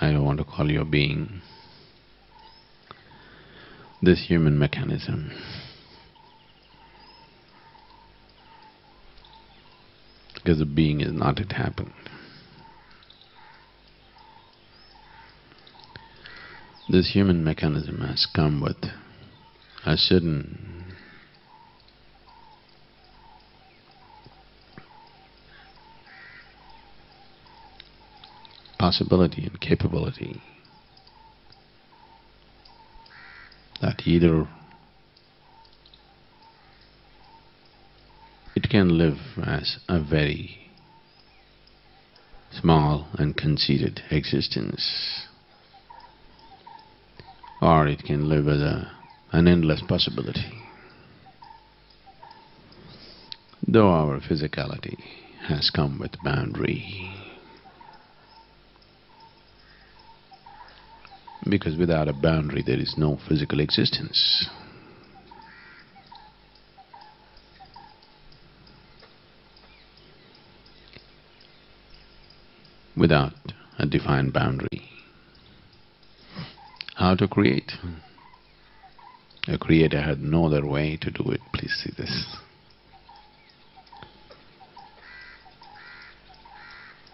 I don't want to call you a being, this human mechanism. Because the being is not yet happened. This human mechanism has come with a certain possibility and capability that either it can live as a very small and conceited existence, or it can live as an endless possibility. Though our physicality has come with boundary, because without a boundary there is no physical existence. Without a defined boundary. How to create? A creator had no other way to do it. Please see this.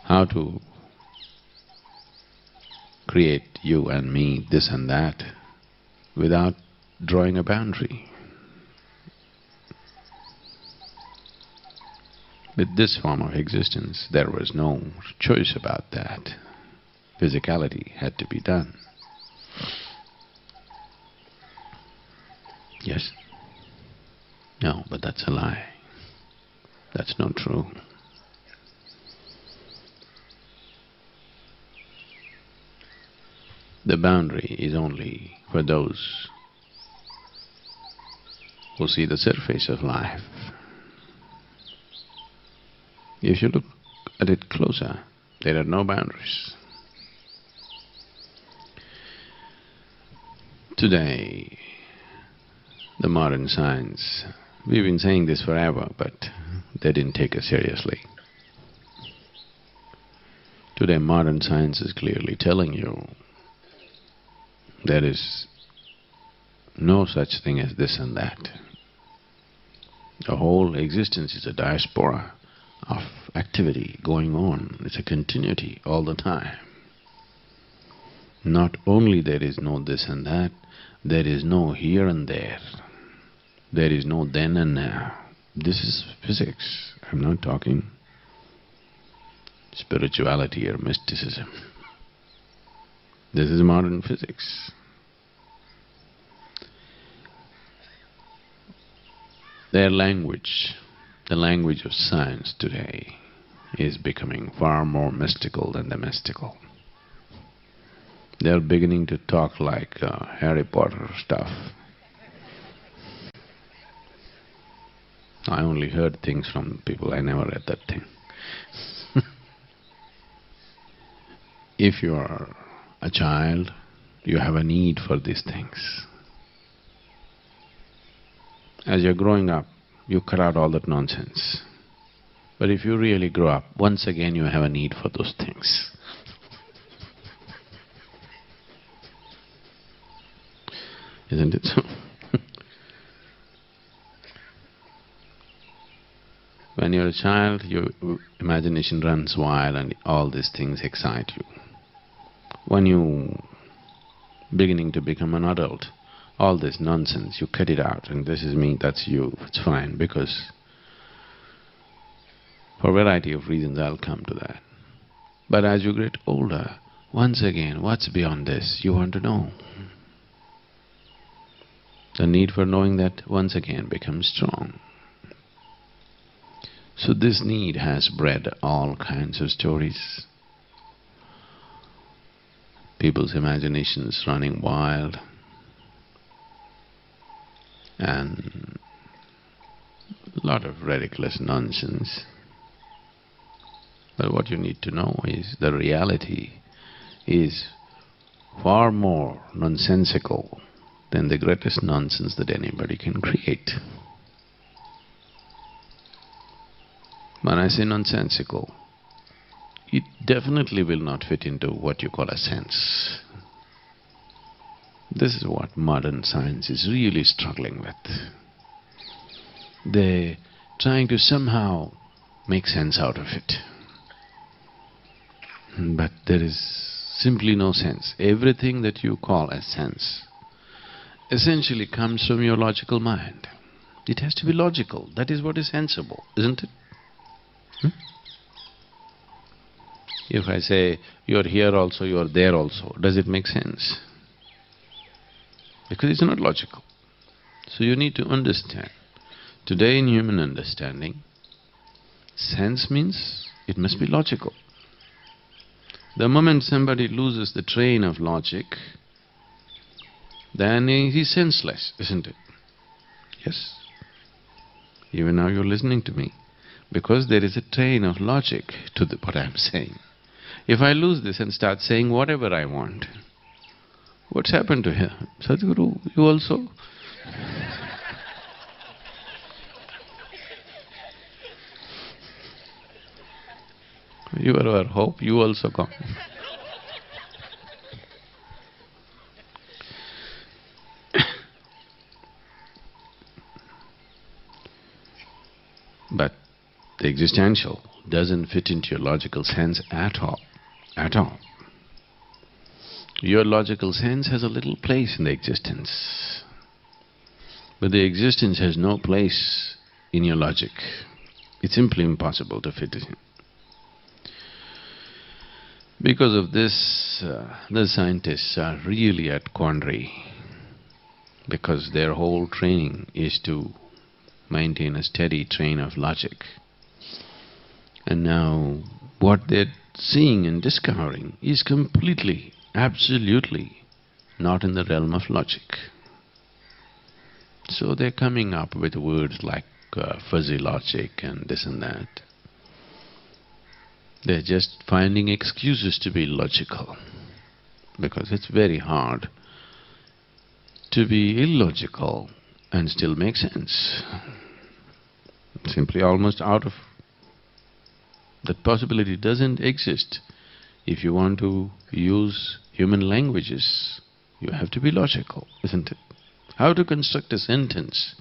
How to create you and me, this and that, without drawing a boundary. With this form of existence, there was no choice about that. Physicality had to be done. Yes? No, but that's a lie. That's not true. The boundary is only for those who see the surface of life. If you look at it closer, there are no boundaries. Today, the modern science, we've been saying this forever, but they didn't take us seriously. Today, modern science is clearly telling you there is no such thing as this and that. The whole existence is a diaspora of activity going on. It's a continuity all the time. Not only there is no this and that, there is no here and there. There is no then and now. This is physics. I'm not talking spirituality or mysticism. This is modern physics. Their language, the language of science today, is becoming far more mystical than the mystical. They're beginning to talk like Harry Potter stuff. I only heard things from people, I never read that thing. If you are a child, you have a need for these things. As you're growing up, you cut out all that nonsense. But if you really grow up, once again you have a need for those things. Isn't it so? When you're a child, your imagination runs wild and all these things excite you. When you beginning to become an adult, all this nonsense, you cut it out, and this is me, that's you, it's fine, because for a variety of reasons I'll come to that. But as you get older, once again, what's beyond this? You want to know. The need for knowing that once again becomes strong. So this need has bred all kinds of stories. People's imaginations running wild, and a lot of ridiculous nonsense. But what you need to know is the reality is far more nonsensical than the greatest nonsense that anybody can create. When I say nonsensical, it definitely will not fit into what you call a sense. This is what modern science is really struggling with. They're trying to somehow make sense out of it. But there is simply no sense. Everything that you call a sense essentially comes from your logical mind. It has to be logical. That is what is sensible, isn't it? If I say, you're here also, you're there also, does it make sense? Because it's not logical. So you need to understand. Today in human understanding, sense means it must be logical. The moment somebody loses the train of logic, then he's senseless, isn't it? Yes. Even now you're listening to me, because there is a train of logic to what I'm saying. If I lose this and start saying whatever I want, what's happened to him? Sadhguru, you also? You are our hope, you also come. But the existential doesn't fit into your logical sense at all, at all. Your logical sense has a little place in the existence, but the existence has no place in your logic. It's simply impossible to fit it in. Because of this, the scientists are really at quandary, because their whole training is to maintain a steady train of logic. And now what they're seeing and discovering is completely, absolutely not in the realm of logic. So they're coming up with words like fuzzy logic and this and that. They're just finding excuses to be logical, because it's very hard to be illogical and still make sense. Simply almost out of… that possibility doesn't exist. If you want to use human languages, you have to be logical, isn't it? How to construct a sentence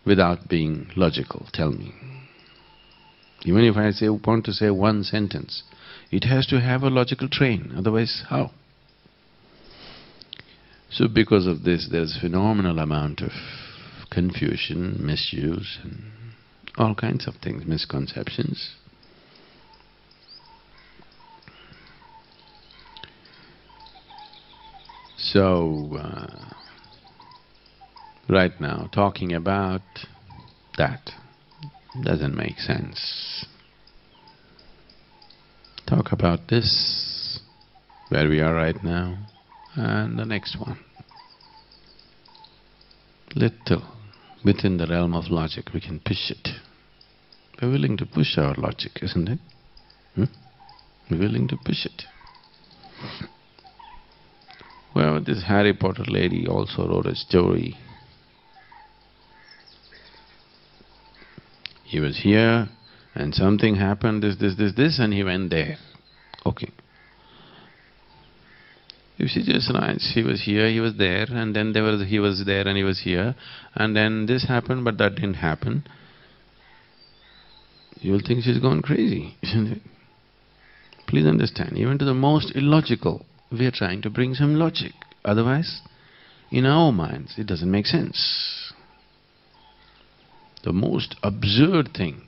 without being logical, tell me. Even if I want to say one sentence, it has to have a logical train, otherwise how? So because of this, there's phenomenal amount of confusion, misuse and all kinds of things, misconceptions. So, right now, talking about that doesn't make sense. Talk about this, where we are right now, and the next one. Little, within the realm of logic, we can push it. We're willing to push our logic, isn't it? We're willing to push it. Well, this Harry Potter lady also wrote a story. He was here, and something happened, this, and he went there. Okay. If she just writes, he was here, he was there, and then he was there and he was here, and then this happened but that didn't happen, you'll think she's gone crazy, isn't it? Please understand, even to the most illogical, we are trying to bring some logic. Otherwise, in our minds, it doesn't make sense. The most absurd thing,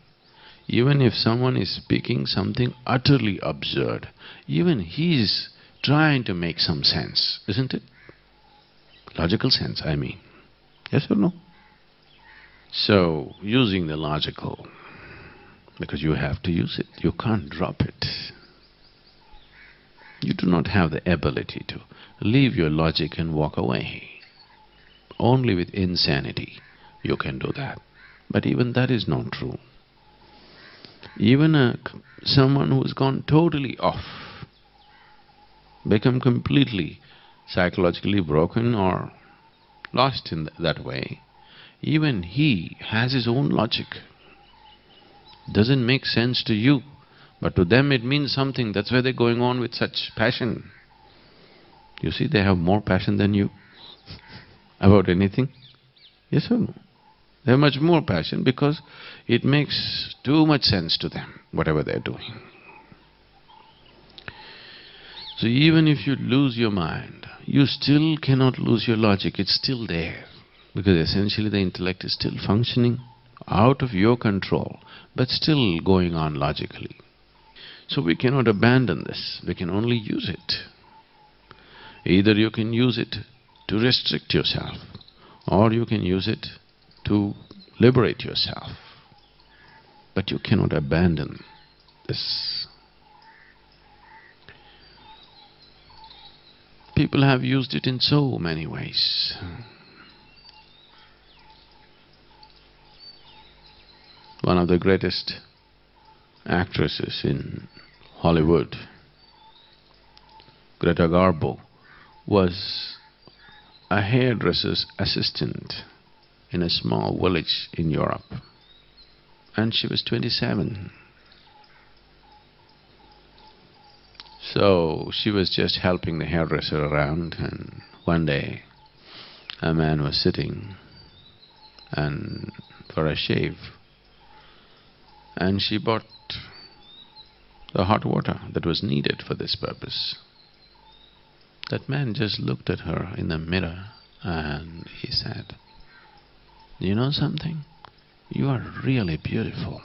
even if someone is speaking something utterly absurd, even he is trying to make some sense, isn't it? Logical sense, I mean. Yes or no? So, using the logical, because you have to use it, you can't drop it. You do not have the ability to leave your logic and walk away. Only with insanity you can do that. But even that is not true. Even someone who has gone totally off, become completely psychologically broken or lost in that way, even he has his own logic. Doesn't make sense to you, But to them it means something, that's why they're going on with such passion. You see, they have more passion than you about anything. Yes or no? They have much more passion because it makes too much sense to them, whatever they're doing. So even if you lose your mind, you still cannot lose your logic, it's still there. Because essentially the intellect is still functioning out of your control, but still going on logically. So we cannot abandon this, we can only use it. Either you can use it to restrict yourself, or you can use it to liberate yourself. But you cannot abandon this. People have used it in so many ways. One of the greatest actresses in Hollywood, Greta Garbo, was a hairdresser's assistant in a small village in Europe, and she was 27. So she was just helping the hairdresser around, and one day a man was sitting and for a shave, and she bought the hot water that was needed for this purpose. That man just looked at her in the mirror and he said, "You know something? You are really beautiful.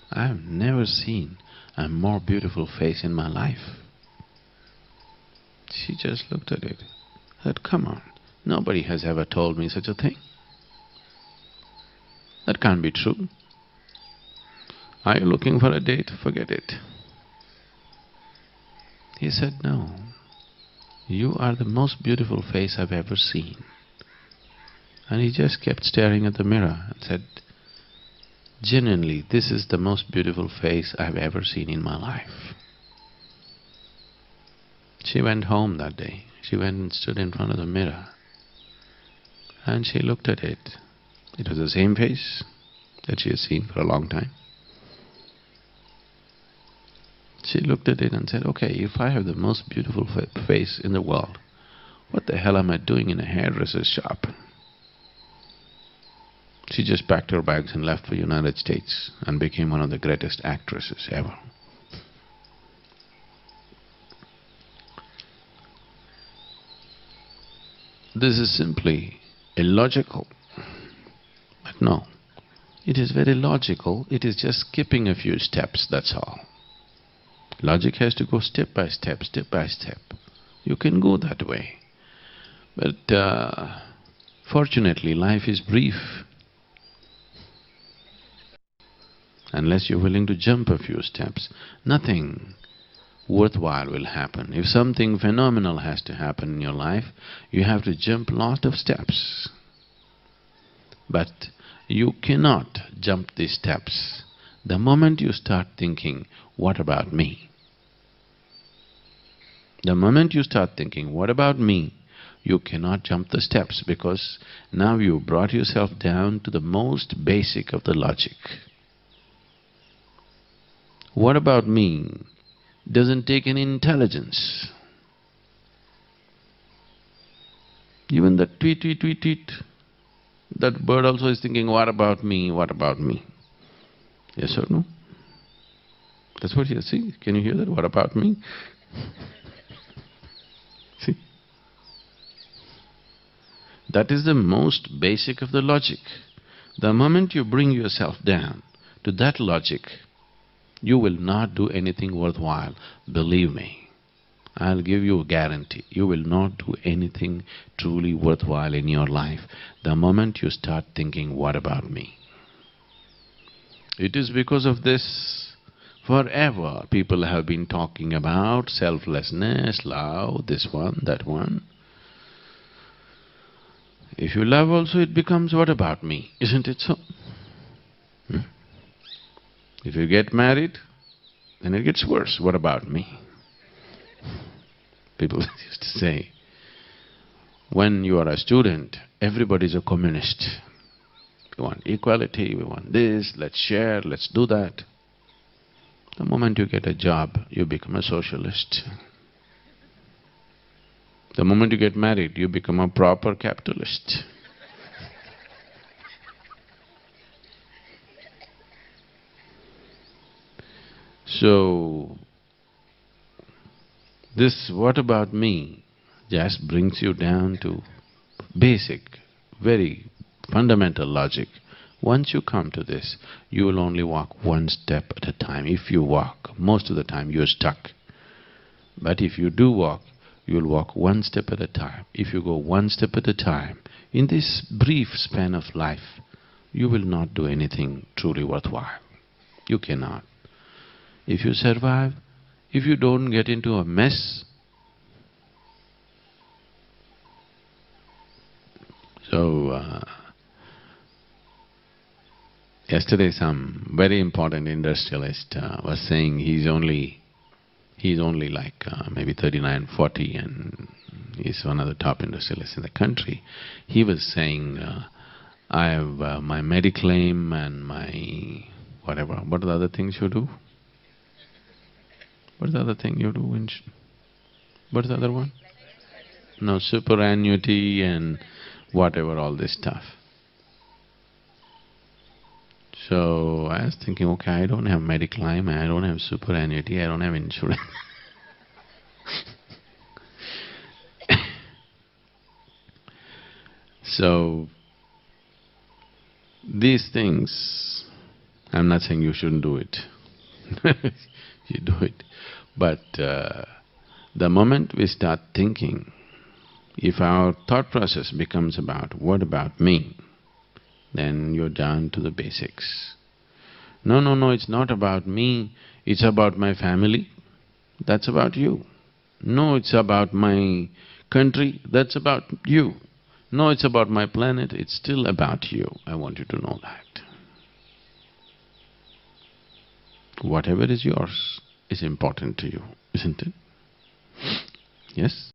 I have never seen a more beautiful face in my life." She just looked at it, said, "Come on, nobody has ever told me such a thing. That can't be true. Are you looking for a date? Forget it." He said, "No, you are the most beautiful face I've ever seen." And he just kept staring at the mirror and said, "Genuinely, this is the most beautiful face I've ever seen in my life." She went home that day. She went and stood in front of the mirror and she looked at it. It was the same face that she had seen for a long time. She looked at it and said, "Okay, if I have the most beautiful face in the world, what the hell am I doing in a hairdresser's shop?" She just packed her bags and left for United States and became one of the greatest actresses ever. This is simply illogical. But no, it is very logical, it is just skipping a few steps, that's all. Logic has to go step by step, step by step. You can go that way. But fortunately, life is brief. Unless you're willing to jump a few steps, nothing worthwhile will happen. If something phenomenal has to happen in your life, you have to jump a lot of steps. But you cannot jump these steps the moment you start thinking, "What about me?" The moment you start thinking, "What about me?" you cannot jump the steps, because now you brought yourself down to the most basic of the logic. "What about me?" doesn't take any intelligence. Even the tweet, tweet, tweet, tweet, that bird also is thinking, "What about me? What about me?" Yes or no? That's what you see. Can you hear that? "What about me?" See? That is the most basic of the logic. The moment you bring yourself down to that logic, you will not do anything worthwhile. Believe me, I'll give you a guarantee. You will not do anything truly worthwhile in your life the moment you start thinking, "What about me?" It is because of this forever people have been talking about selflessness, love, this one, that one. If you love also, it becomes, "What about me?" Isn't it so? If you get married, then it gets worse. "What about me?" People used to say, when you are a student, everybody's a communist. We want equality, we want this, let's share, let's do that. The moment you get a job, you become a socialist. The moment you get married, you become a proper capitalist. So, this "what about me" just brings you down to basic, very fundamental logic. Once you come to this, you will only walk one step at a time. If you walk, most of the time you're stuck. But if you do walk, you'll walk one step at a time. If you go one step at a time, in this brief span of life, you will not do anything truly worthwhile. You cannot. If you survive, if you don't get into a mess. So, yesterday some very important industrialist was saying he's only like maybe 39, 40, and he's one of the top industrialists in the country. He was saying, I have my Mediclaim and my whatever. What are the other things you do? What is the other thing you do? What is the other one? No, superannuity and whatever, all this stuff. So, I was thinking, okay, I don't have Mediclaim, I don't have superannuity, I don't have insurance. So, these things, I'm not saying you shouldn't do it. You do it. But the moment we start thinking, if our thought process becomes about what about me, then you're down to the basics. No, it's not about me, it's about my family, that's about you. No, it's about my country, that's about you. No, it's about my planet, it's still about you. I want you to know that. Whatever is yours is important to you, isn't it? Yes?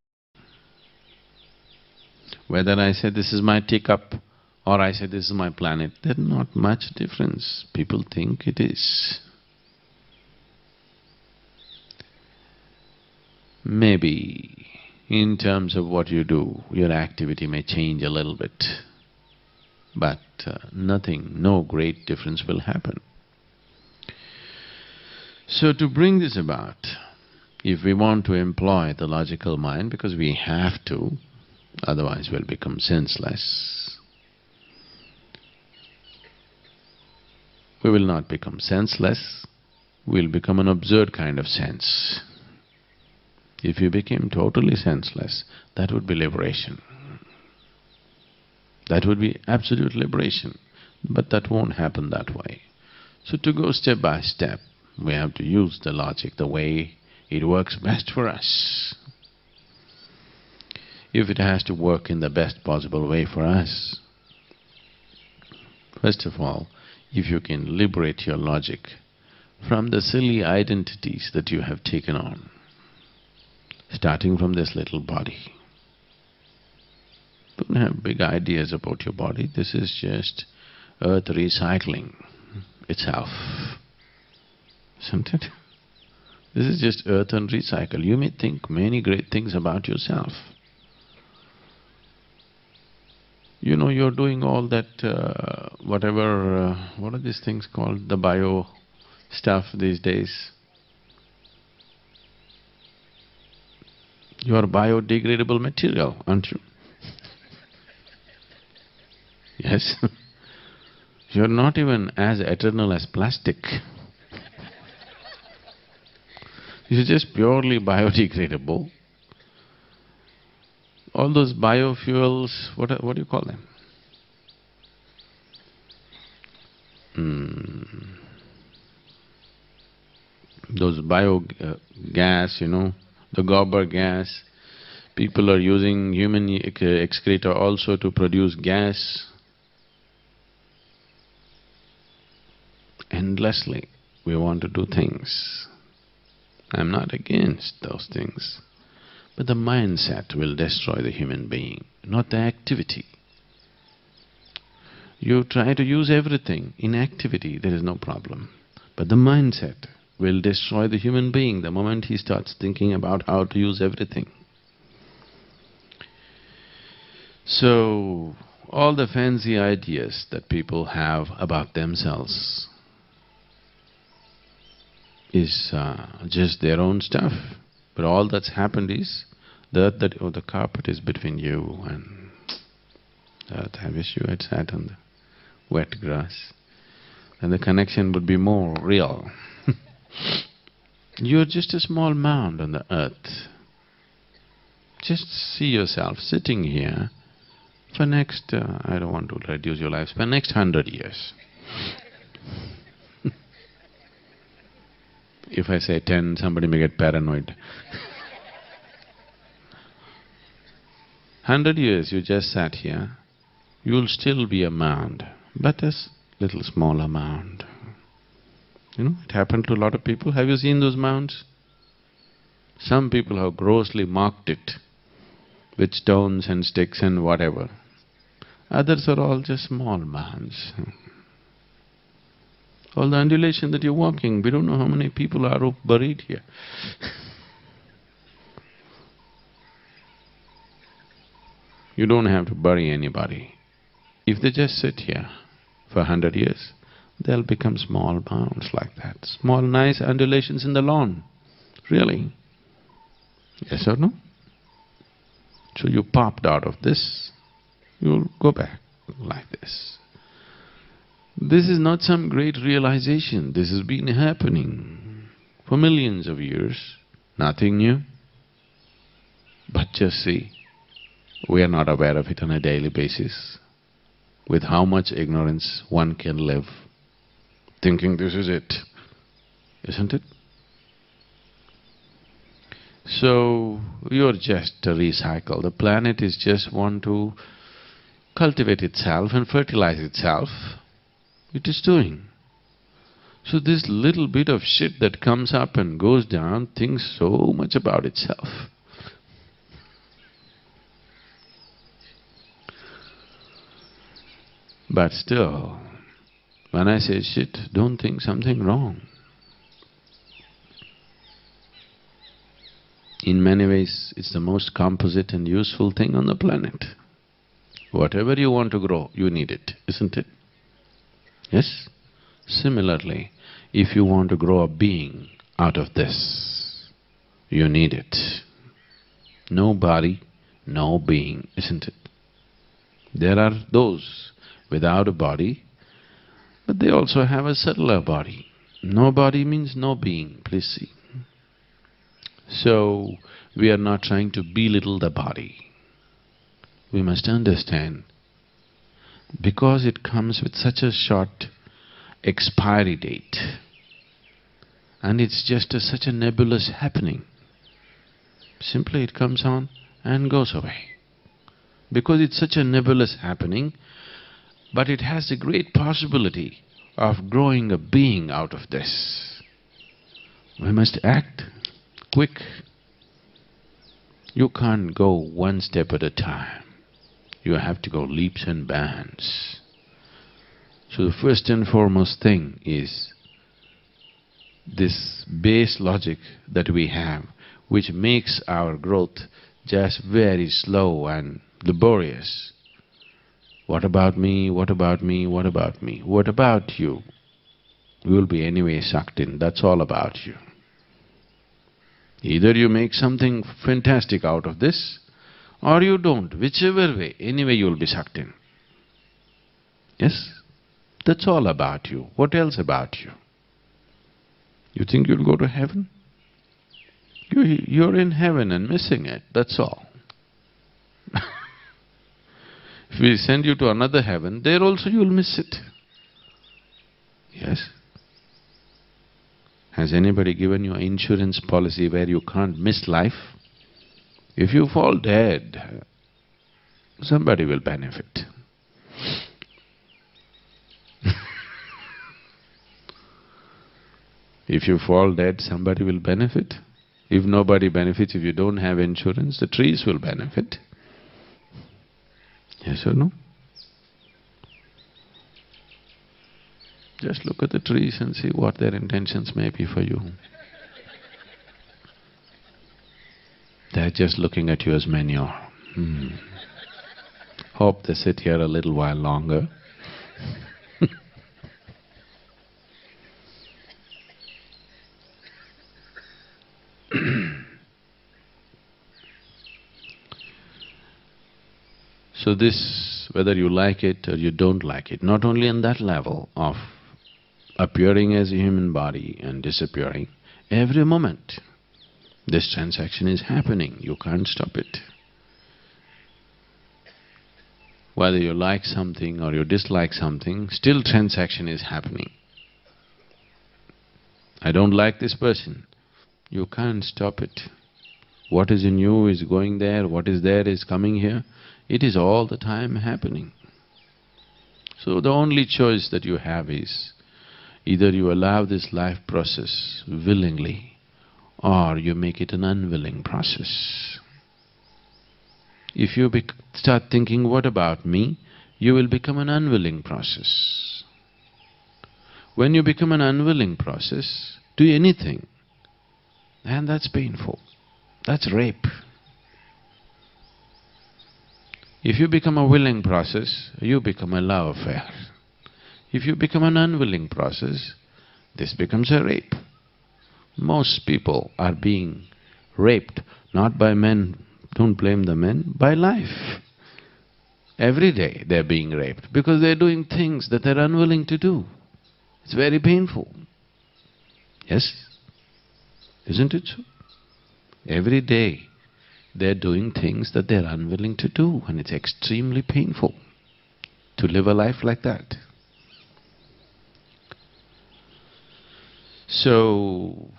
Whether I say this is my teacup or I say this is my planet, there's not much difference. People think it is. Maybe in terms of what you do, your activity may change a little bit, but nothing, no great difference will happen. So to bring this about, if we want to employ the logical mind, because we have to, otherwise we'll become senseless. We will not become senseless, we'll become an absurd kind of sense. If you became totally senseless, that would be liberation. That would be absolute liberation, but that won't happen that way. So to go step by step, we have to use the logic the way it works best for us. If it has to work in the best possible way for us, first of all, if you can liberate your logic from the silly identities that you have taken on, starting from this little body. Don't have big ideas about your body, this is just earth recycling itself, isn't it? This is just earth and recycle. You may think many great things about yourself. You know, you're doing all that whatever… what are these things called? The bio stuff these days. You are biodegradable material, aren't you? Yes. You're not even as eternal as plastic. You're just purely biodegradable. All those biofuels, what do you call them? Those biogas, you know, the gobar gas. People are using human excreta also to produce gas. Endlessly, we want to do things. I'm not against those things, but the mindset will destroy the human being, not the activity. You try to use everything in activity, there is no problem, but the mindset, will destroy the human being the moment he starts thinking about how to use everything. So, all the fancy ideas that people have about themselves is just their own stuff. But all that's happened is, the carpet is between you and earth. I wish you had sat on the wet grass, and the connection would be more real. You're just a small mound on the earth. Just see yourself sitting here for next… I don't want to reduce your life, for next 100 years. If I say 10, somebody may get paranoid. 100 years you just sat here, you'll still be a mound, but a little smaller mound. It happened to a lot of people. Have you seen those mounds? Some people have grossly marked it with stones and sticks and whatever. Others are all just small mounds. All the undulation that you're walking, we don't know how many people are buried here. You don't have to bury anybody. If they just sit here for 100 years, they'll become small mounds like that. Small, nice undulations in the lawn. Really. Yes or no? So you popped out of this, you'll go back like this. This is not some great realization. This has been happening for millions of years. Nothing new. But just see, we are not aware of it on a daily basis. With how much ignorance one can live, thinking this is it, isn't it? So, you're just a recycle. The planet is just want to cultivate itself and fertilize itself. It is doing. So this little bit of shit that comes up and goes down thinks so much about itself. But still, when I say shit, don't think something wrong. In many ways, it's the most composite and useful thing on the planet. Whatever you want to grow, you need it, isn't it? Yes? Similarly, if you want to grow a being out of this, you need it. No body, no being, isn't it? There are those without a body, but they also have a subtler body. No body means no being, please see. So, we are not trying to belittle the body. We must understand, because it comes with such a short expiry date, and it's just such a nebulous happening. Simply it comes on and goes away. Because it's such a nebulous happening, but it has a great possibility of growing a being out of this. We must act quick. You can't go one step at a time. You have to go leaps and bounds. So the first and foremost thing is this base logic that we have, which makes our growth just very slow and laborious. What about me? What about me? What about me? What about you? You will be anyway sucked in, that's all about you. Either you make something fantastic out of this, or you don't. Whichever way, anyway you will be sucked in. Yes? That's all about you. What else about you? You think you'll go to heaven? You're in heaven and missing it, that's all. If we send you to another heaven, there also you'll miss it. Yes? Has anybody given you an insurance policy where you can't miss life? If you fall dead, somebody will benefit. If you fall dead, somebody will benefit. If nobody benefits, if you don't have insurance, the trees will benefit. Yes or no? Just look at the trees and see what their intentions may be for you. They're just looking at you as manure. Hope they sit here a little while longer. So this, whether you like it or you don't like it, not only on that level of appearing as a human body and disappearing, every moment this transaction is happening, you can't stop it. Whether you like something or you dislike something, still transaction is happening. I don't like this person, you can't stop it. What is in you is going there, what is there is coming here. It is all the time happening. So the only choice that you have is, either you allow this life process willingly or you make it an unwilling process. If you start thinking, what about me, you will become an unwilling process. When you become an unwilling process, do anything, and that's painful, that's rape. If you become a willing process, you become a love affair. If you become an unwilling process, this becomes a rape. Most people are being raped, not by men, don't blame the men, by life. Every day they're being raped because they're doing things that they're unwilling to do. It's very painful. Yes? Isn't it so? Every day they're doing things that they're unwilling to do, and it's extremely painful to live a life like that. So,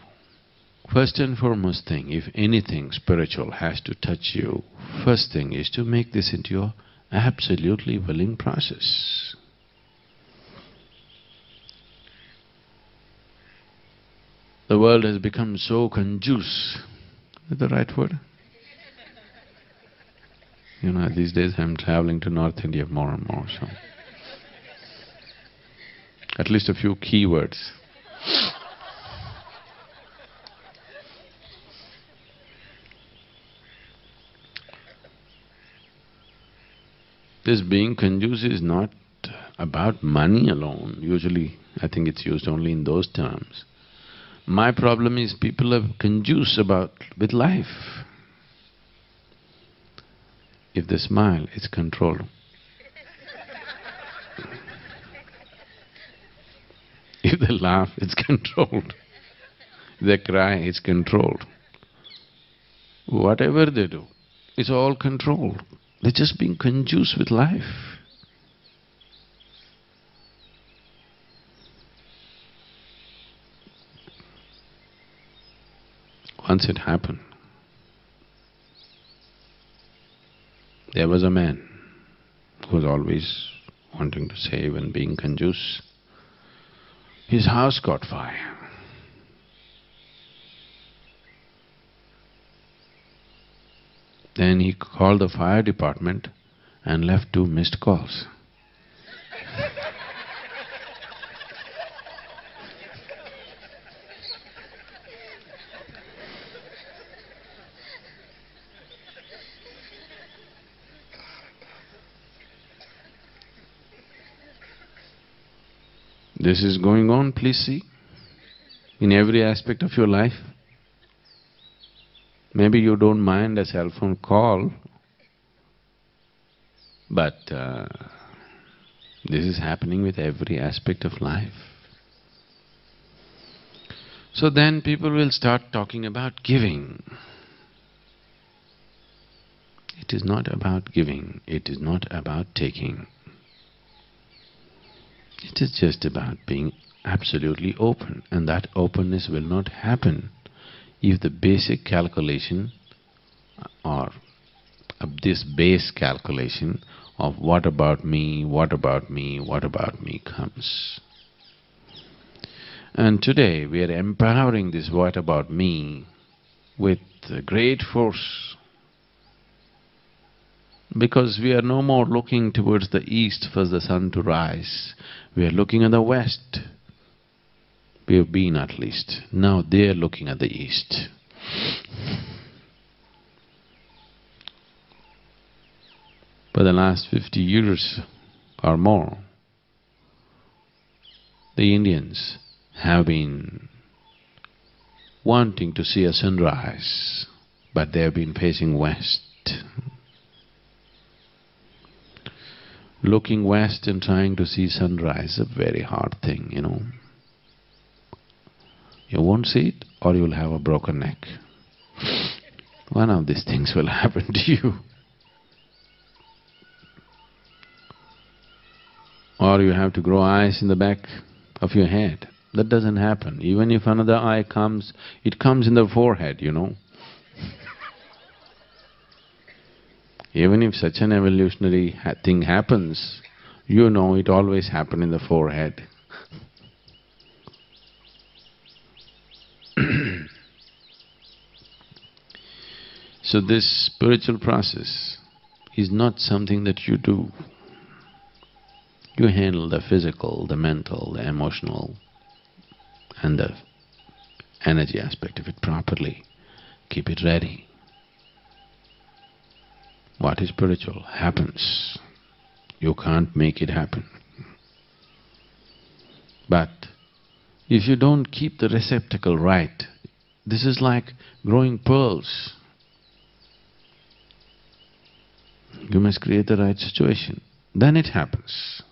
first and foremost thing, if anything spiritual has to touch you, first thing is to make this into your absolutely willing process. The world has become so conjuice. Is that the right word? You know, these days I'm traveling to North India more and more, so at least a few key words. This being conjuice is not about money alone. Usually, I think it's used only in those terms. My problem is people are conjuice with life. If they smile, it's controlled. If they laugh, it's controlled. If they cry, it's controlled. Whatever they do, it's all controlled. They're just being conjuice with life. Once it happened, there was a man who was always wanting to save and being conjuice. His house caught fire. Then he called the fire department and left 2 missed calls. This is going on, please see, in every aspect of your life. Maybe you don't mind a cell phone call, but this is happening with every aspect of life. So then people will start talking about giving. It is not about giving, it is not about taking. It is just about being absolutely open, and that openness will not happen if the basic calculation or this base calculation of what about me, what about me, what about me comes. And today we are empowering this what about me with great force. Because we are no more looking towards the east for the sun to rise. We are looking at the west. We have been at least. Now they are looking at the east. For the last 50 years or more, the Indians have been wanting to see a sunrise, but they have been facing west. Looking west and trying to see sunrise is a very hard thing, you know. You won't see it or you'll have a broken neck. One of these things will happen to you. Or you have to grow eyes in the back of your head. That doesn't happen. Even if another eye comes, it comes in the forehead, you know. Even if such an evolutionary thing happens, you know it always happened in the forehead. So this spiritual process is not something that you do. You handle the physical, the mental, the emotional and the energy aspect of it properly. Keep it ready. What is spiritual happens. You can't make it happen. But if you don't keep the receptacle right, this is like growing pearls. You must create the right situation, then it happens.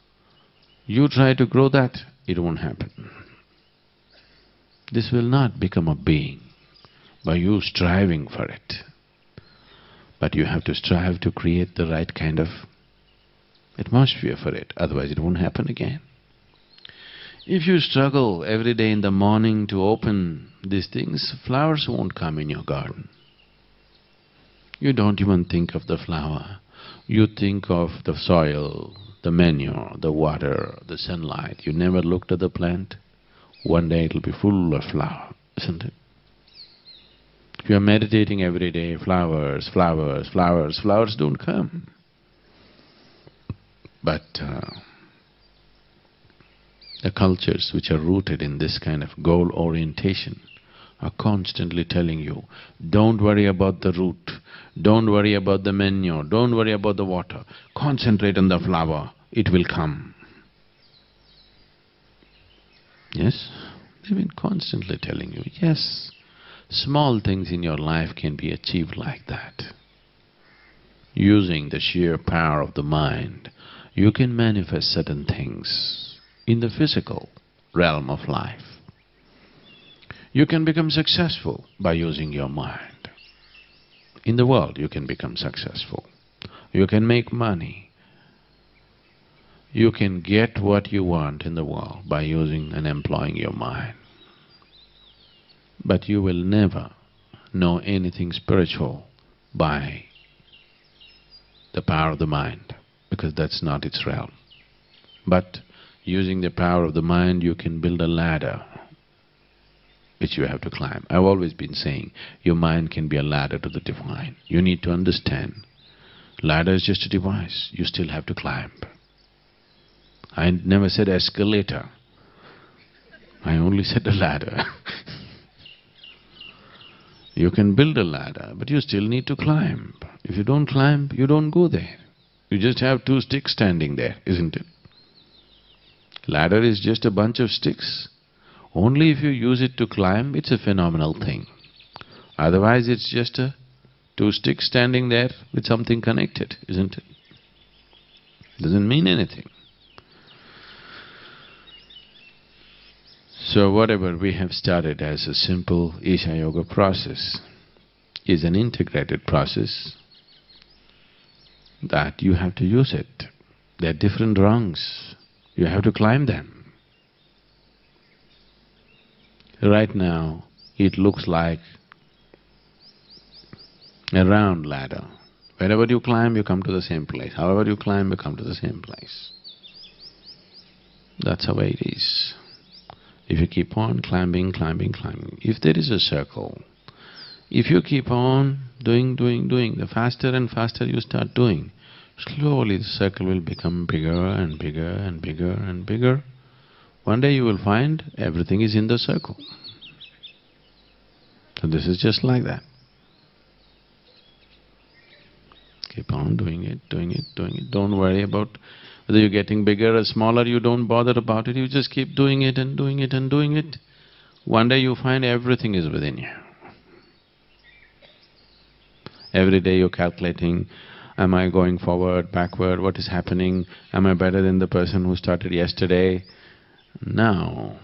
You try to grow that, it won't happen. This will not become a being by you striving for it. But you have to strive to create the right kind of atmosphere for it, otherwise it won't happen again. If you struggle every day in the morning to open these things, flowers won't come in your garden. You don't even think of the flower. You think of the soil, the manure, the water, the sunlight. You never looked at the plant. One day it'll be full of flower, isn't it? If you are meditating every day, flowers, flowers, flowers, flowers don't come. But the cultures which are rooted in this kind of goal orientation are constantly telling you, don't worry about the root, don't worry about the manure, don't worry about the water, concentrate on the flower, it will come. Yes? They've been constantly telling you, yes, small things in your life can be achieved like that. Using the sheer power of the mind, you can manifest certain things in the physical realm of life. You can become successful by using your mind. In the world you can become successful. You can make money. You can get what you want in the world by using and employing your mind. But you will never know anything spiritual by the power of the mind, because that's not its realm. But using the power of the mind, you can build a ladder which you have to climb. I've always been saying, your mind can be a ladder to the divine. You need to understand, ladder is just a device, you still have to climb. I never said escalator, I only said a ladder. You can build a ladder, but you still need to climb. If you don't climb, you don't go there. You just have two sticks standing there, isn't it? Ladder is just a bunch of sticks. Only if you use it to climb, it's a phenomenal thing. Otherwise, it's just two sticks standing there with something connected, isn't it? Doesn't mean anything. So whatever we have started as a simple Isha Yoga process is an integrated process that you have to use it. There are different rungs, you have to climb them. Right now, it looks like a round ladder. Wherever you climb, you come to the same place. However you climb, you come to the same place. That's the way it is. If you keep on climbing, climbing, climbing, if there is a circle, if you keep on doing, the faster and faster you start doing, Slowly the circle will become bigger and bigger and bigger and bigger. One day you will find everything is in the circle. So this is just like that. Keep on doing it, doing it, doing it. Don't worry about whether you're getting bigger or smaller, you don't bother about it, you just keep doing it and doing it and doing it. One day you find everything is within you. Every day you're calculating, am I going forward, backward, what is happening, am I better than the person who started yesterday? Now,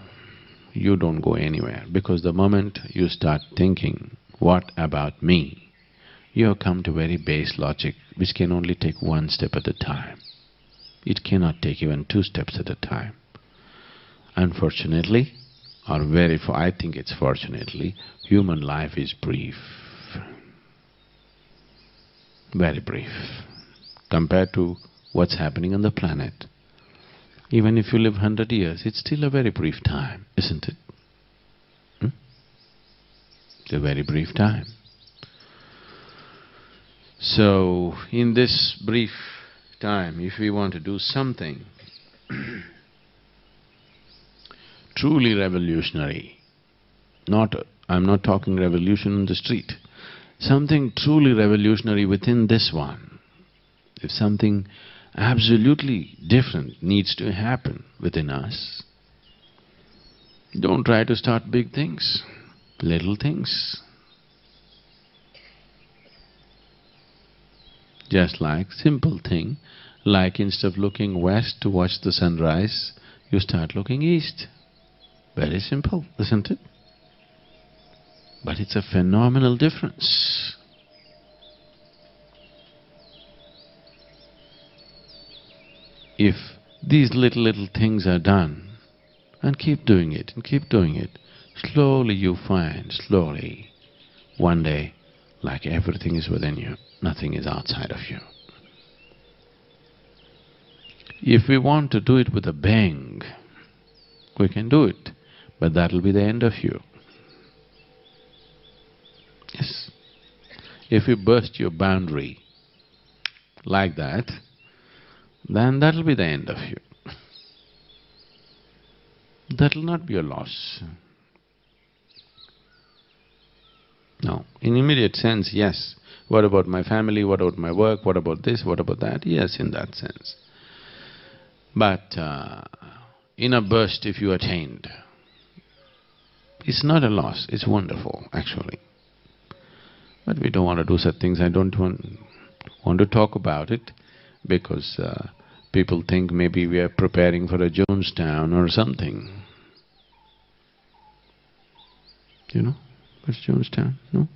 you don't go anywhere, because the moment you start thinking, what about me, you have come to very base logic which can only take one step at a time. It cannot take even 2 steps at a time. Unfortunately, or I think it's fortunately, human life is brief. Very brief, compared to what's happening on the planet. Even if you live 100 years, it's still a very brief time, isn't it? It's a very brief time. So, in this brief time, if we want to do something truly revolutionary, I'm not talking revolution on the street, something truly revolutionary within this one, if something absolutely different needs to happen within us, don't try to start big things, little things. Just like simple thing, like instead of looking west to watch the sunrise, you start looking east. Very simple, isn't it? But it's a phenomenal difference. If these little things are done, and keep doing it and keep doing it, slowly you find, one day, like everything is within you, nothing is outside of you. If we want to do it with a bang, we can do it, but that'll be the end of you. Yes. If you burst your boundary like that, then that'll be the end of you. That'll not be a loss. No, in immediate sense, yes. What about my family, what about my work, what about this, what about that? Yes, in that sense. But in a burst if you attained, it's not a loss, it's wonderful actually. But we don't want to do such things. I don't want to talk about it because people think maybe we are preparing for a Jonestown or something. You know, what's Jonestown? No?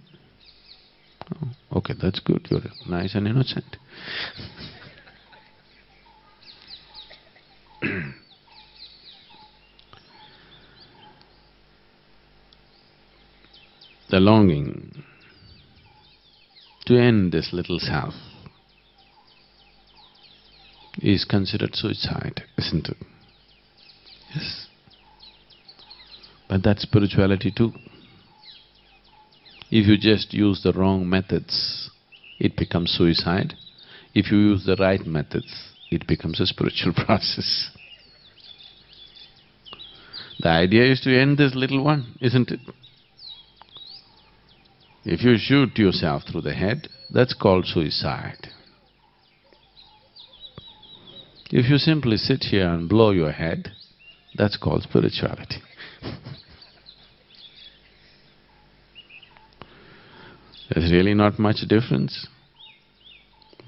Oh, okay, that's good, you're nice and innocent. The longing to end this little self is considered suicide, isn't it? Yes. But that's spirituality too. If you just use the wrong methods, it becomes suicide. If you use the right methods, it becomes a spiritual process. The idea is to end this little one, isn't it? If you shoot yourself through the head, that's called suicide. If you simply sit here and blow your head, that's called spirituality. There's really not much difference,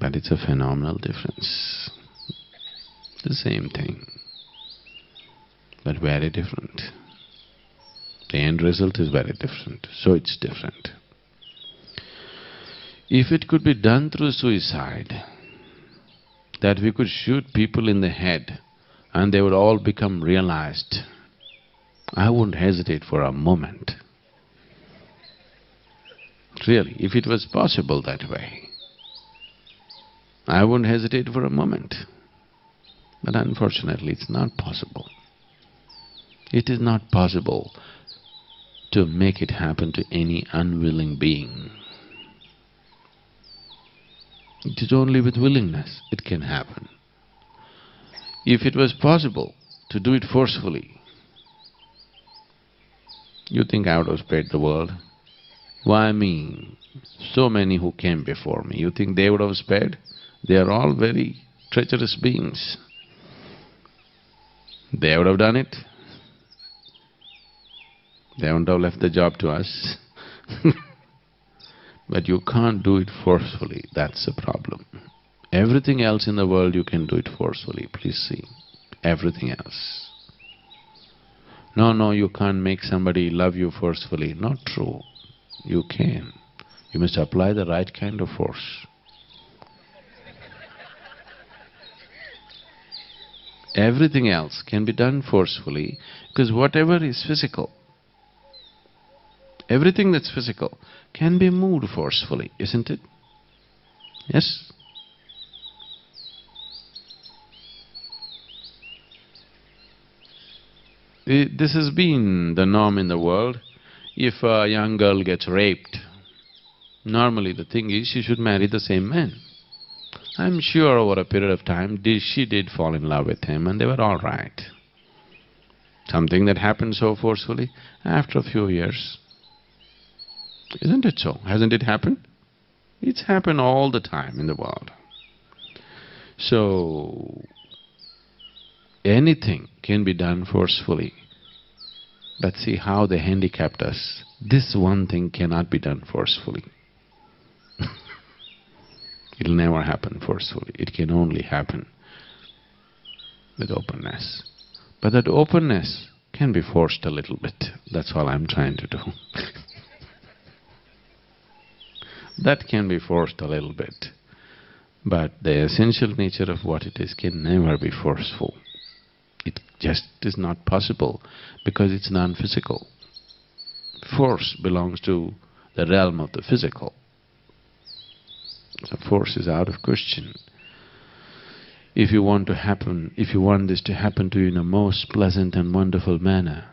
but it's a phenomenal difference. The same thing, but very different. The end result is very different, so it's different. If it could be done through suicide, that we could shoot people in the head and they would all become realized, I wouldn't hesitate for a moment. Really, if it was possible that way, I wouldn't hesitate for a moment. But unfortunately, it's not possible. It is not possible to make it happen to any unwilling being. It is only with willingness it can happen. If it was possible to do it forcefully, you think I would have spared the world? Why me? So many who came before me, you think they would have spared? They are all very treacherous beings. They would have done it. They wouldn't have left the job to us. But you can't do it forcefully, that's the problem. Everything else in the world you can do it forcefully, please see. Everything else. No, you can't make somebody love you forcefully. Not true. You can. You must apply the right kind of force. Everything else can be done forcefully because whatever is physical, everything that's physical can be moved forcefully, isn't it? Yes? This has been the norm in the world. If a young girl gets raped, normally the thing is she should marry the same man. I'm sure over a period of time she did fall in love with him and they were all right. Something that happened so forcefully, after a few years. Isn't it so? Hasn't it happened? It's happened all the time in the world. So, anything can be done forcefully. But see how they handicapped us. This one thing cannot be done forcefully. It'll never happen forcefully. It can only happen with openness. But that openness can be forced a little bit. That's all I'm trying to do. That can be forced a little bit. But the essential nature of what it is can never be forceful. It just is not possible because it's non-physical. Force belongs to the realm of the physical. So force is out of question. If you want this to happen to you in a most pleasant and wonderful manner,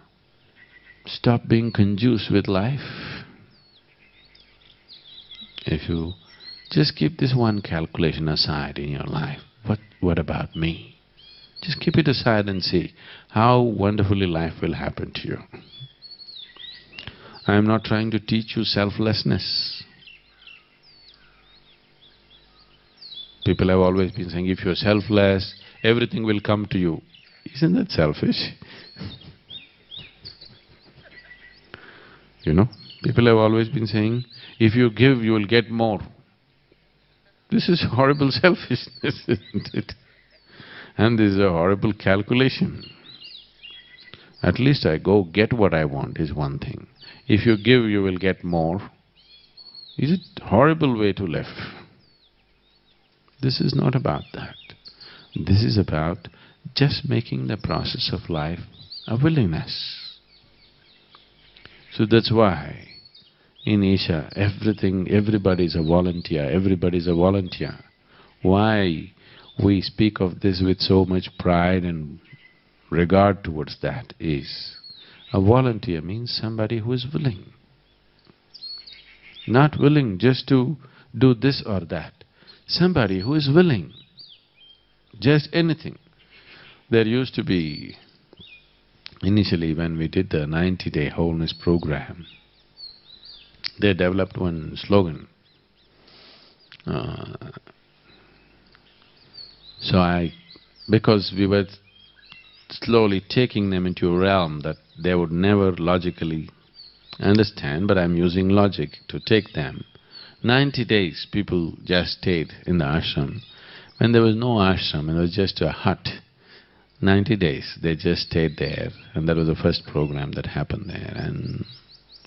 stop being conducive with life. If you just keep this one calculation aside in your life, what about me? Just keep it aside and see how wonderfully life will happen to you. I am not trying to teach you selflessness. People have always been saying, if you're selfless, everything will come to you. Isn't that selfish? You know, people have always been saying, if you give, you will get more. This is horrible selfishness, isn't it? And this is a horrible calculation. At least I go get what I want is one thing. If you give, you will get more. Is it a horrible way to live? This is not about that. This is about just making the process of life a willingness. So that's why in Asia, everybody is a volunteer, everybody is a volunteer. Why we speak of this with so much pride and regard towards that is, a volunteer means somebody who is willing. Not willing just to do this or that. Somebody who is willing, just anything. There used to be, initially when we did the 90-day wholeness program, they developed one slogan. Because we were slowly taking them into a realm that they would never logically understand, but I'm using logic to take them. 90 days people just stayed in the ashram. When there was no ashram, it was just a hut, 90 days they just stayed there, and that was the first program that happened there, and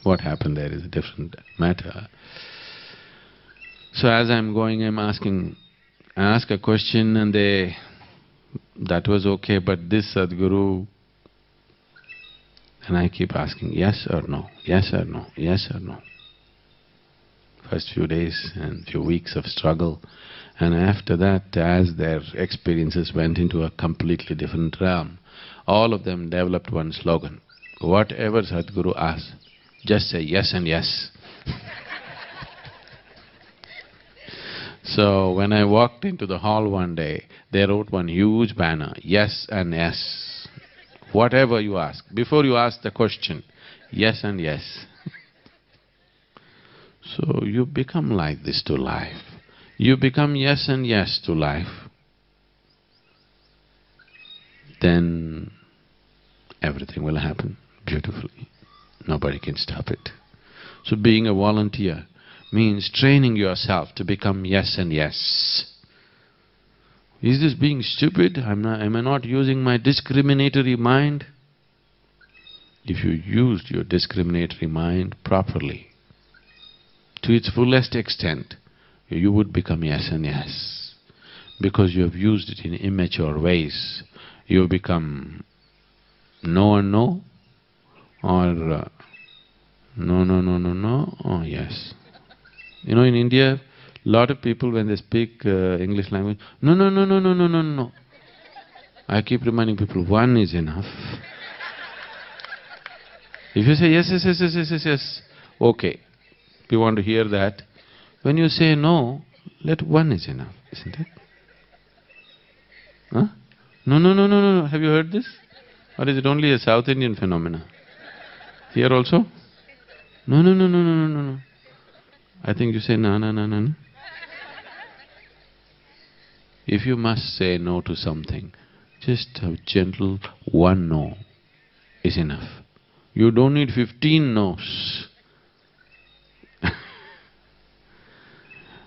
what happened there is a different matter. So as I'm going, I'm asking, I ask a question and that was okay, but this Sadhguru, and I keep asking, yes or no, yes or no, yes or no. First few days and few weeks of struggle, and after that, as their experiences went into a completely different realm, all of them developed one slogan, whatever Sadhguru asks, just say yes and yes. So when I walked into the hall one day, they wrote one huge banner, yes and yes. Whatever you ask, before you ask the question, yes and yes. So you become like this to life. You become yes and yes to life, then everything will happen beautifully. Nobody can stop it. So being a volunteer means training yourself to become yes and yes. Is this being stupid? Am I not using my discriminatory mind? If you used your discriminatory mind properly, to its fullest extent, you would become yes and yes. Because you have used it in immature ways, you become no and no, or no, no, no, no, no, or yes. You know, in India, lot of people when they speak English language, no, no, no, no, no, no, no, no. I keep reminding people, one is enough. If you say yes, yes, yes, yes, yes, yes, yes, okay, we want to hear that. When you say no, let one is enough, isn't it? Huh? No, no, no, no, no, no. Have you heard this? Or is it only a South Indian phenomena? Here also? No, no, no, no, no, no, no, no. I think you say no, no, no, no, no. If you must say no to something, just a gentle one no is enough. You don't need 15 no's.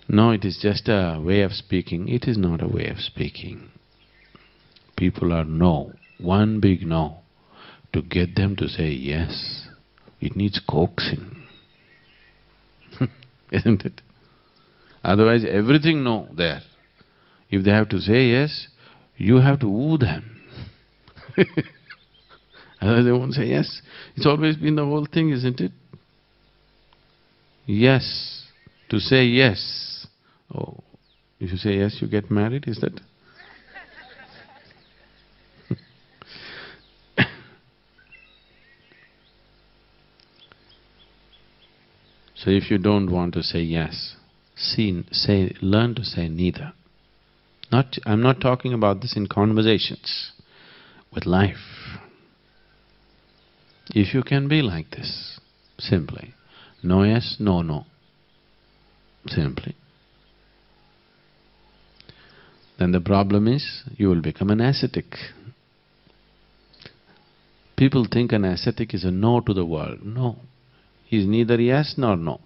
No, it is just a way of speaking. It is not a way of speaking. People are no, one big no. To get them to say yes, it needs coaxing, isn't it? Otherwise everything no there. If they have to say yes, you have to woo them. Otherwise they won't say yes. It's always been the whole thing, isn't it? Yes, to say yes. Oh, if you say yes, you get married, is that? So if you don't want to say yes, learn to say neither. I'm not talking about this in conversations, with life. If you can be like this, simply, no yes, no no, simply, then the problem is you will become an ascetic. People think an ascetic is a no to the world. No, he's neither yes nor no.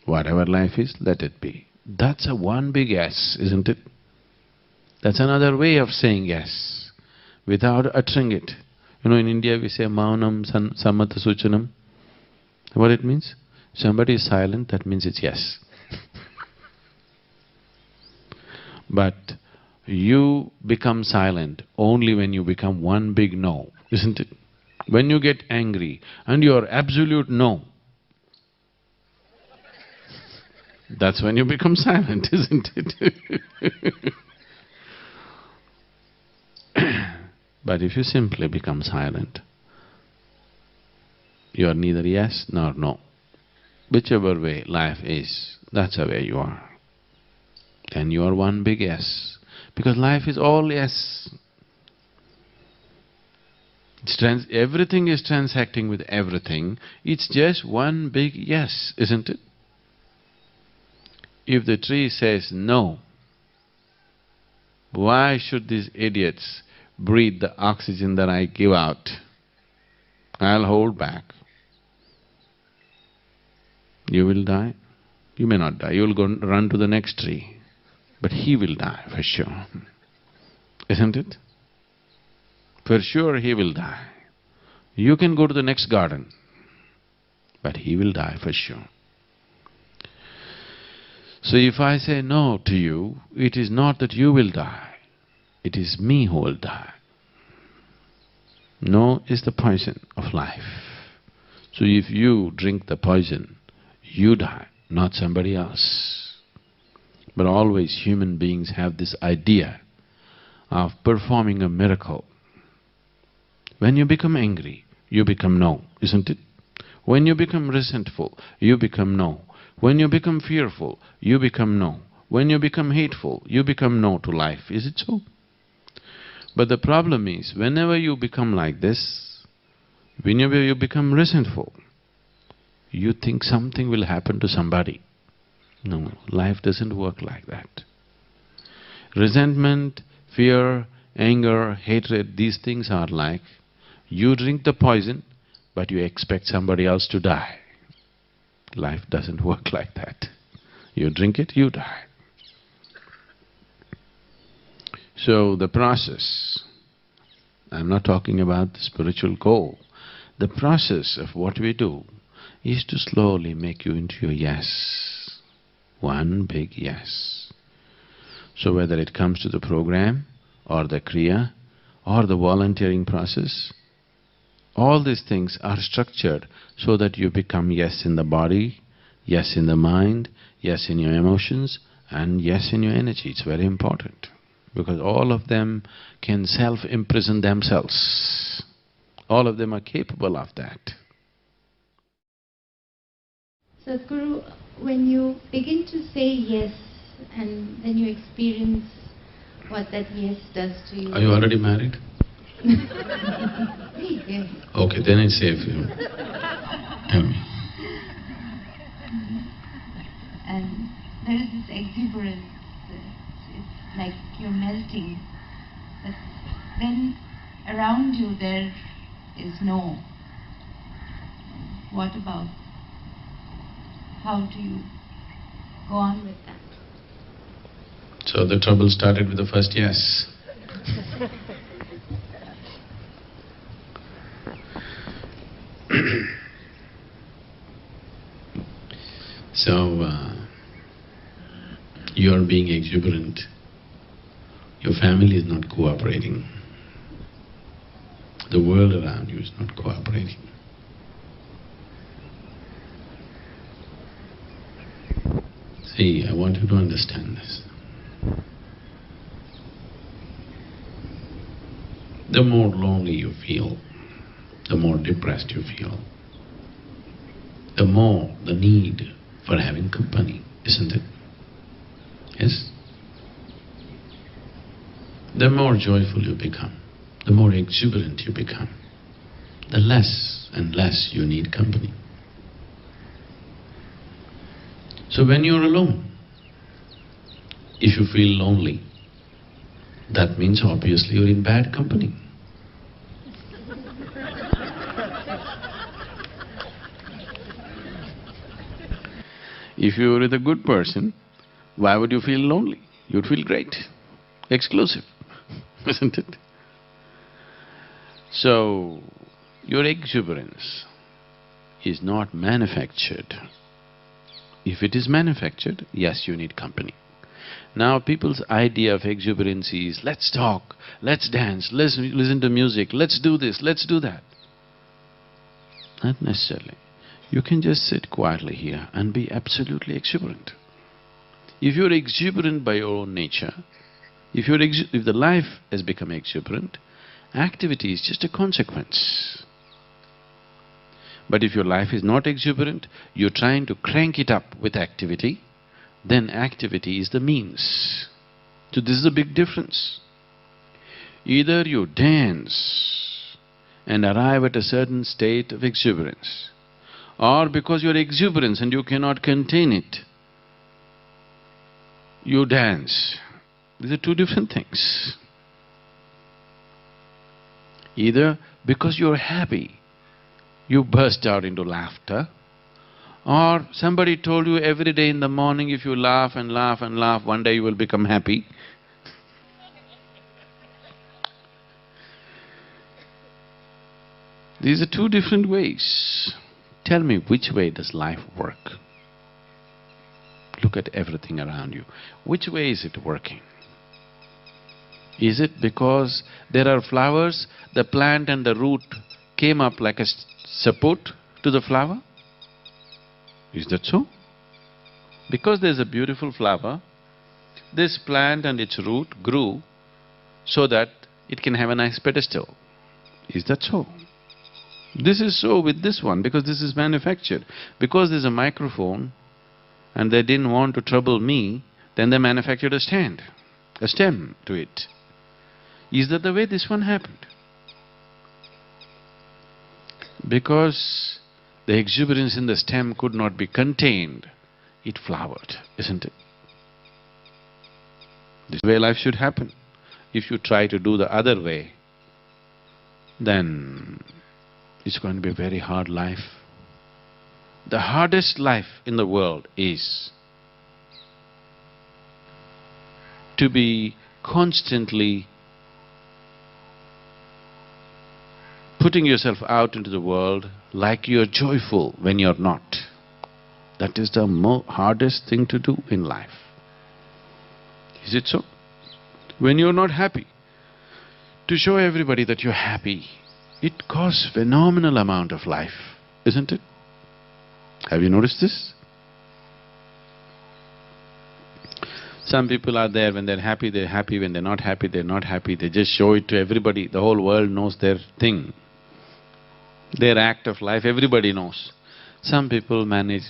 Whatever life is, let it be. That's a one big yes, isn't it? That's another way of saying yes, without uttering it. You know, in India we say maunam sammata suchanam. What it means? Somebody is silent, that means it's yes. But you become silent only when you become one big no, isn't it? When you get angry and you're absolute no, that's when you become silent, isn't it? But if you simply become silent, you are neither yes nor no. Whichever way life is, that's the way you are. Then you are one big yes, because life is all yes. Everything is transacting with everything, it's just one big yes, isn't it? If the tree says no, why should these idiots breathe the oxygen that I give out? I'll hold back. You will die, you may not die, you will go run to the next tree, but he will die for sure, isn't it? For sure he will die. You can go to the next garden, but he will die for sure. So if I say no to you, it is not that you will die, it is me who will die. No is the poison of life. So if you drink the poison, you die, not somebody else. But always human beings have this idea of performing a miracle. When you become angry, you become no, isn't it? When you become resentful, you become no. When you become fearful, you become no. When you become hateful, you become no to life, is it so? But the problem is, whenever you become like this, whenever you become resentful, you think something will happen to somebody. No, life doesn't work like that. Resentment, fear, anger, hatred, these things are like you drink the poison, but you expect somebody else to die. Life doesn't work like that. You drink it, you die. So the process, I'm not talking about the spiritual goal, the process of what we do is to slowly make you into a yes, one big yes. So whether it comes to the program or the kriya or the volunteering process, all these things are structured so that you become yes in the body, yes in the mind, yes in your emotions, and yes in your energy. It's very important, because all of them can self-imprison themselves. All of them are capable of that. Sadhguru, when you begin to say yes and then you experience what that yes does to you… Are you already married? Yes. Okay, then it's safe. Tell me. And there is this exuberance, it's like you're melting, but then around you there is no. What about? How do you go on with that? So the trouble started with the first yes. So, you are being exuberant. Your family is not cooperating. The world around you is not cooperating. See, I want you to understand this. The more lonely you feel, the more depressed you feel, the more the need for having company, isn't it? Yes? The more joyful you become, the more exuberant you become, the less and less you need company. So when you're alone, if you feel lonely, that means obviously you're in bad company. If you were with a good person, why would you feel lonely? You'd feel great, exclusive, isn't it? So, your exuberance is not manufactured. If it is manufactured, yes, you need company. Now people's idea of exuberance is, let's talk, let's dance, let's listen to music, let's do this, let's do that. Not necessarily. You can just sit quietly here and be absolutely exuberant. If you're exuberant by your own nature, if the life has become exuberant, activity is just a consequence. But if your life is not exuberant, you're trying to crank it up with activity, then activity is the means. So this is a big difference. Either you dance and arrive at a certain state of exuberance, or because you're exuberant and you cannot contain it, you dance. These are two different things. Either because you're happy, you burst out into laughter, or somebody told you every day in the morning if you laugh and laugh and laugh, one day you will become happy. These are two different ways. Tell me, which way does life work? Look at everything around you. Which way is it working? Is it because there are flowers, the plant and the root came up like a support to the flower? Is that so? Because there's a beautiful flower, this plant and its root grew so that it can have a nice pedestal. Is that so? This is so with this one, because this is manufactured. Because there's a microphone and they didn't want to trouble me, Then they manufactured a stem to it. Is that the way this one happened? Because the exuberance in the stem could not be contained, it flowered, isn't it? This is the way life should happen. If you try to do the other way, then it's going to be a very hard life. The hardest life in the world is to be constantly putting yourself out into the world like you're joyful when you're not. That is the hardest thing to do in life. Is it so? When you're not happy, to show everybody that you're happy, it costs phenomenal amount of life, isn't it? Have you noticed this? Some people are there, when they're happy, when they're not happy, they're not happy, they just show it to everybody, the whole world knows their thing. Their act of life, everybody knows. Some people manage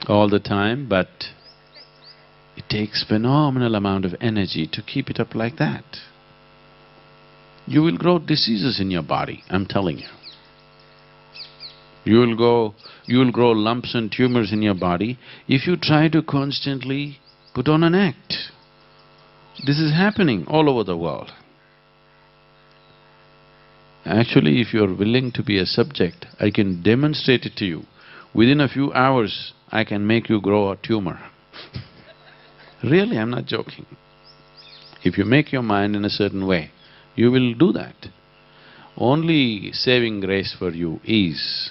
all the time, but it takes phenomenal amount of energy to keep it up like that. You will grow diseases in your body, I'm telling you. You will grow lumps and tumors in your body if you try to constantly put on an act. This is happening all over the world. Actually, if you're willing to be a subject, I can demonstrate it to you. Within a few hours, I can make you grow a tumor. Really, I'm not joking. If you make your mind in a certain way, you will do that. Only saving grace for you is,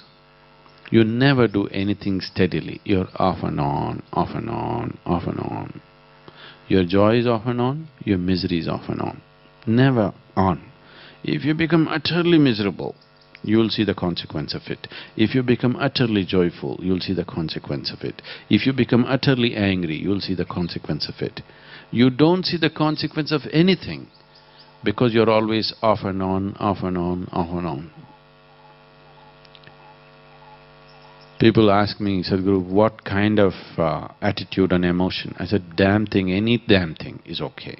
you never do anything steadily. You're off and on, off and on, off and on. Your joy is off and on, your misery is off and on. Never on. If you become utterly miserable, you'll see the consequence of it. If you become utterly joyful, you'll see the consequence of it. If you become utterly angry, you'll see the consequence of it. You don't see the consequence of anything because you're always off and on, off and on, off and on. People ask me, Sadhguru, what kind of attitude and emotion? I said, damn thing, any damn thing is okay.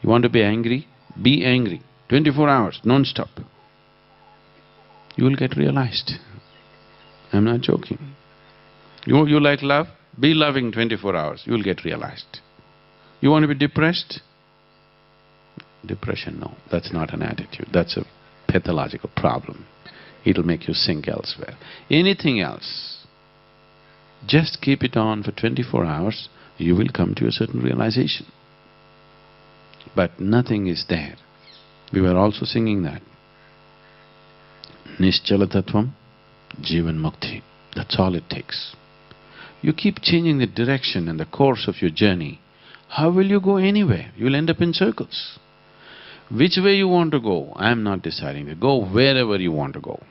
You want to be angry? Be angry. 24 hours, non-stop. You will get realized. I'm not joking. You like love? Be loving 24 hours, you will get realized. You want to be depressed? Depression, no, that's not an attitude, that's a pathological problem. It'll make you sink elsewhere. Anything else, just keep it on for 24 hours, you will come to a certain realization. But nothing is there. We were also singing that. Nischala tattvam, jivan mukti. That's all it takes. You keep changing the direction and the course of your journey, how will you go anywhere? You'll end up in circles. Which way you want to go, I'm not deciding. Go wherever you want to go,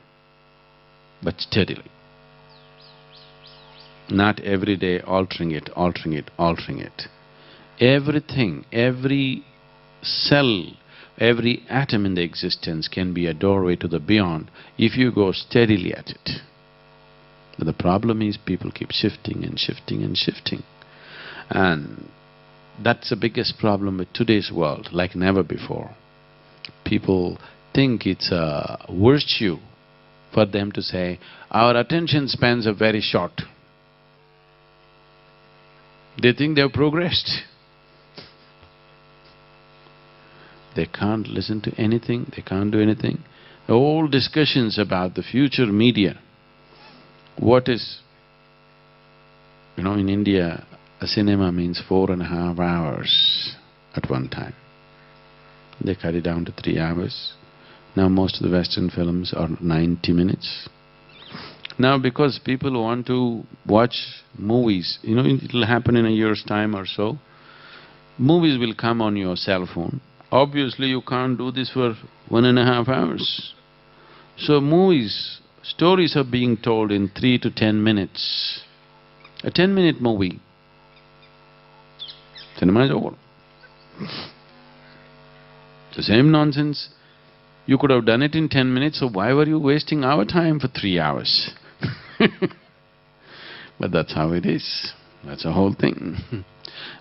but steadily. Not every day altering it, altering it, altering it. Everything, every cell, every atom in the existence can be a doorway to the beyond if you go steadily at it. But the problem is people keep shifting and shifting and shifting. And that's the biggest problem with today's world, like never before. People think it's a virtue for them to say, our attention spans are very short. They think they've progressed. They can't listen to anything, they can't do anything. All discussions about the future media. What is… in India, a cinema means 4.5 hours at one time. They cut it down to 3 hours. Now most of the Western films are 90 minutes. Now because people want to watch movies, it'll happen in a year's time or so, movies will come on your cell phone. Obviously you can't do this for 1.5 hours. So movies, stories are being told in 3 to 10 minutes. A 10-minute movie, cinema is over. The same nonsense, you could have done it in 10 minutes, so why were you wasting our time for 3 hours? But that's how it is. That's the whole thing.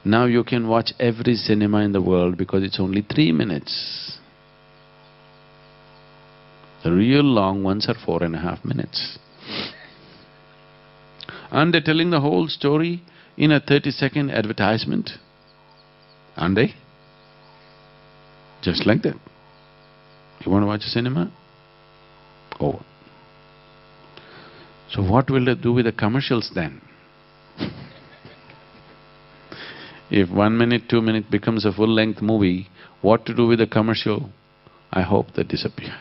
Now you can watch every cinema in the world because it's only 3 minutes. The real long ones are 4.5 minutes. And they're telling the whole story in a 30-second advertisement. Aren't they? Just like that. You want to watch a cinema? Over. So what will they do with the commercials then? If 1 minute, 2 minute becomes a full-length movie, what to do with the commercial? I hope they disappear.